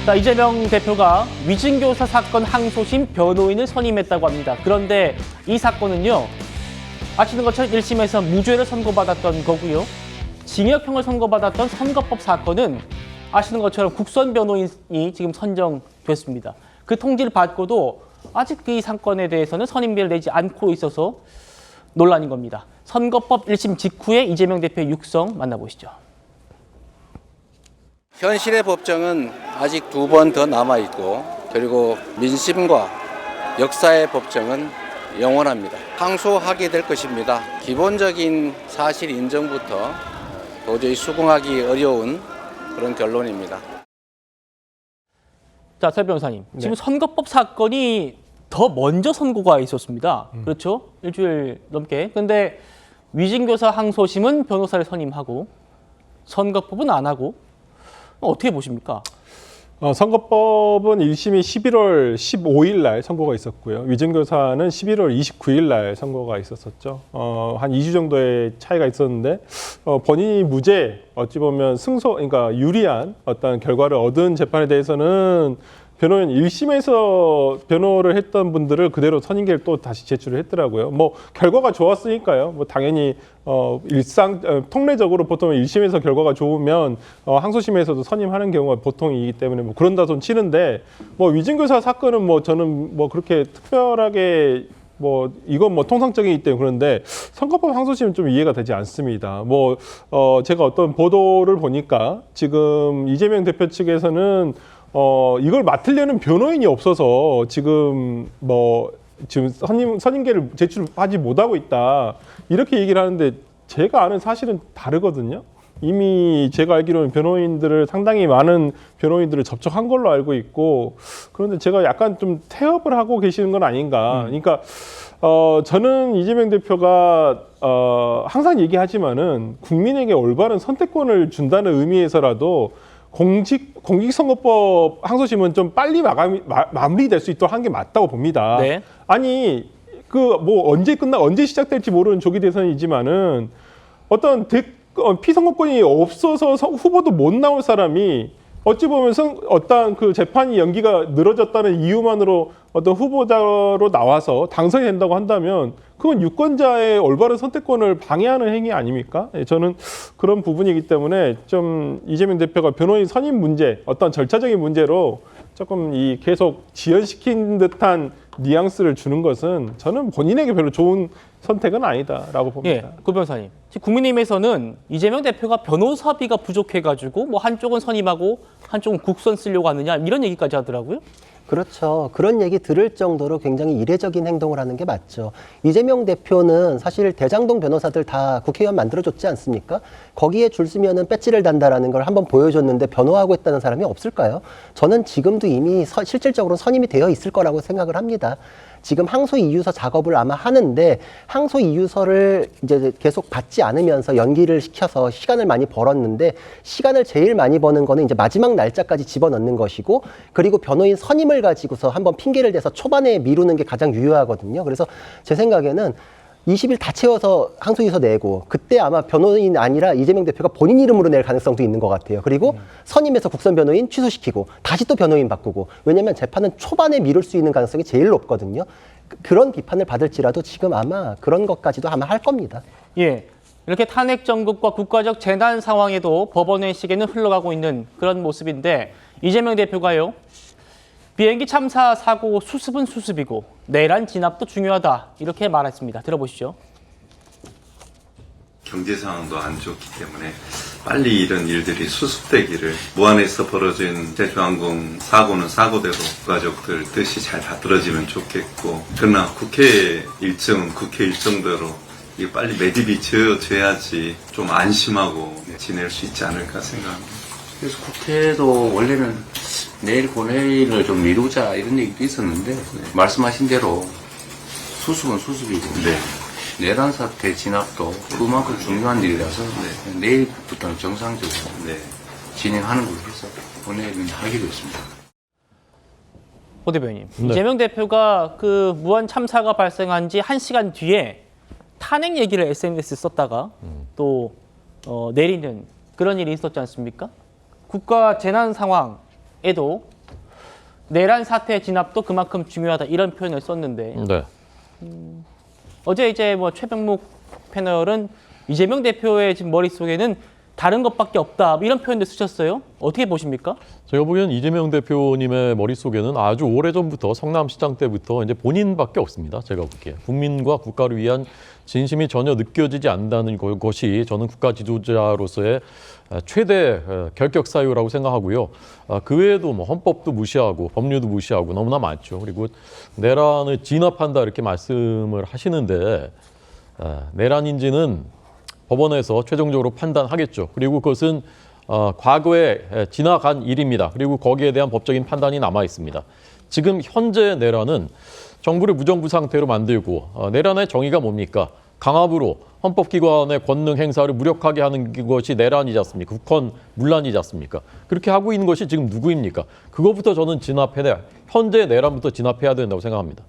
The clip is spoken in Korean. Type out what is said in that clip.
자, 이재명 대표가 위증교사 사건 항소심 변호인을 선임했다고 합니다. 그런데 이 사건은요, 아시는 것처럼 1심에서 무죄를 선고받았던 거고요. 징역형을 선고받았던 선거법 사건은 아시는 것처럼 국선 변호인이 지금 선정됐습니다. 그 통지를 받고도 아직 이 사건에 대해서는 선임비를 내지 않고 있어서 논란인 겁니다. 선거법 1심 직후에 이재명 대표의 육성 만나보시죠. 현실의 법정은 아직 2번 더 남아있고, 그리고 민심과 역사의 법정은 영원합니다. 항소하게 될 것입니다. 기본적인 사실 인정부터 도저히 수긍하기 어려운 그런 결론입니다. 자, 설 변호사님. 지금 선거법 사건이 더 먼저 선고가 있었습니다. 그렇죠? 일주일 넘게. 근데 위증교사 항소심은 변호사를 선임하고 선거법은 안 하고 어떻게 보십니까? 선거법은 1심이 11월 15일 날 선고가 있었고요. 위증교사는 11월 29일 날 선고가 있었었죠. 한 2주 정도의 차이가 있었는데 본인이 무죄, 어찌 보면 그러니까 유리한 어떤 결과를 얻은 재판에 대해서는 변호인 1심에서 변호를 했던 분들을 그대로 선임계를 또 다시 제출을 했더라고요. 뭐 결과가 좋았으니까요. 뭐 당연히 통례적으로 보통 1심에서 결과가 좋으면 항소심에서도 선임하는 경우가 보통이기 때문에 뭐 그런다 손 치는데, 뭐 위증교사 사건은 뭐 저는 뭐 그렇게 특별하게 뭐 이건 뭐 통상적이기 때문에 그런데 선거법 항소심은 좀 이해가 되지 않습니다. 뭐 제가 어떤 보도를 보니까 지금 이재명 대표 측에서는 이걸 맡으려는 변호인이 없어서 지금 선임계를 제출하지 못하고 있다, 이렇게 얘기를 하는데, 제가 아는 사실은 다르거든요. 이미 제가 알기로는 변호인들을 상당히 많은 변호인들을 접촉한 걸로 알고 있고, 그런데 제가 약간 좀 태업을 하고 계시는 건 아닌가. 그러니까 저는 이재명 대표가 항상 얘기하지만은 국민에게 올바른 선택권을 준다는 의미에서라도 공직선거법 항소심은 좀 빨리 마무리될 수 있도록 한 게 맞다고 봅니다. 네. 아니, 언제 시작될지 모르는 조기 대선이지만은 어떤 피선거권이 없어서 후보도 못 나올 사람이 어찌 보면 어떤 그 재판이 연기가 늘어졌다는 이유만으로 어떤 후보자로 나와서 당선이 된다고 한다면 그건 유권자의 올바른 선택권을 방해하는 행위 아닙니까? 저는 그런 부분이기 때문에 좀 이재명 대표가 변호인 선임 문제, 어떤 절차적인 문제로 조금 계속 지연시킨 듯한 뉘앙스를 주는 것은 저는 본인에게 별로 좋은 선택은 아니다라고 봅니다. 예, 구 변호사님. 지금 국민의힘에서는 이재명 대표가 변호사비가 부족해가지고 뭐 한쪽은 선임하고 한쪽은 국선 쓰려고 하느냐, 이런 얘기까지 하더라고요. 그렇죠. 그런 얘기 들을 정도로 굉장히 이례적인 행동을 하는 게 맞죠. 이재명 대표는 사실 대장동 변호사들 다 국회의원 만들어줬지 않습니까? 거기에 줄 서면은 배지를 단다라는 걸 한번 보여줬는데 변호하고 있다는 사람이 없을까요? 저는 지금도 이미 실질적으로 선임이 되어 있을 거라고 생각을 합니다. 지금 항소 이유서 작업을 아마 하는데, 항소 이유서를 이제 계속 받지 않으면서 연기를 시켜서 시간을 많이 벌었는데, 시간을 제일 많이 버는 거는 이제 마지막 날짜까지 집어넣는 것이고, 그리고 변호인 선임을 가지고서 한번 핑계를 대서 초반에 미루는 게 가장 유효하거든요. 그래서 제 생각에는 20일 다 채워서 항소이유서 내고, 그때 아마 변호인 아니라 이재명 대표가 본인 이름으로 낼 가능성도 있는 것 같아요. 그리고 선임해서 국선 변호인 취소시키고 다시 또 변호인 바꾸고, 왜냐하면 재판은 초반에 미룰 수 있는 가능성이 제일 높거든요. 그런 비판을 받을지라도 지금 아마 그런 것까지도 아마 할 겁니다. 예, 이렇게 탄핵 정국과 국가적 재난 상황에도 법원의 시계는 흘러가고 있는 그런 모습인데, 이재명 대표가요, 비행기 참사 사고 수습은 수습이고 내란 진압도 중요하다, 이렇게 말했습니다. 들어보시죠. 경제 상황도 안 좋기 때문에 빨리 이런 일들이 수습되기를, 무안에서 벌어진 제주항공 사고는 사고대로 가족들 뜻이 잘 다들어지면 좋겠고, 그러나 국회 일정대로 이게 빨리 매듭이 지어져야지 좀 안심하고 지낼 수 있지 않을까 생각합니다. 그래서 국회도 원래는 내일 본회의를 좀 미루자 이런 얘기도 있었는데, 말씀하신 대로 수습은 수습이고, 내란 사태 진압도 그만큼 중요한 일이라서 내일부터는 정상적으로 진행하는 걸로 해서 본회의는 하기로 했습니다. 오 대변인, 이재명 대표가 그 무안 참사가 발생한 지 1시간 뒤에 탄핵 얘기를 SNS에 썼다가 또 내리는 그런 일이 있었지 않습니까? 국가 재난 상황에도 내란 사태 진압도 그만큼 중요하다 이런 표현을 썼는데 네. 어제 이제 뭐 최병묵 패널은 이재명 대표의 지금 머릿속에는 다른 것밖에 없다 이런 표현도 쓰셨어요. 어떻게 보십니까? 제가 보기엔 이재명 대표님의 머릿속에는 아주 오래전부터 성남시장 때부터 이제 본인밖에 없습니다. 제가 보기에. 국민과 국가를 위한 진심이 전혀 느껴지지 않는다는 것이 저는 국가 지도자로서의 최대 결격 사유라고 생각하고요. 그 외에도 뭐 헌법도 무시하고 법률도 무시하고 너무나 많죠. 그리고 내란을 진압한다 이렇게 말씀을 하시는데 내란인지는 법원에서 최종적으로 판단하겠죠. 그리고 그것은 과거에 지나간 일입니다. 그리고 거기에 대한 법적인 판단이 남아 있습니다. 지금 현재 내란은 정부를 무정부 상태로 만들고 내란의 정의가 뭡니까? 강압으로 헌법기관의 권능 행사를 무력하게 하는 것이 내란이지 않습니까? 국헌 문란이지 않습니까? 그렇게 하고 있는 것이 지금 누구입니까? 그것부터 저는 진압해야, 현재 내란부터 진압해야 된다고 생각합니다.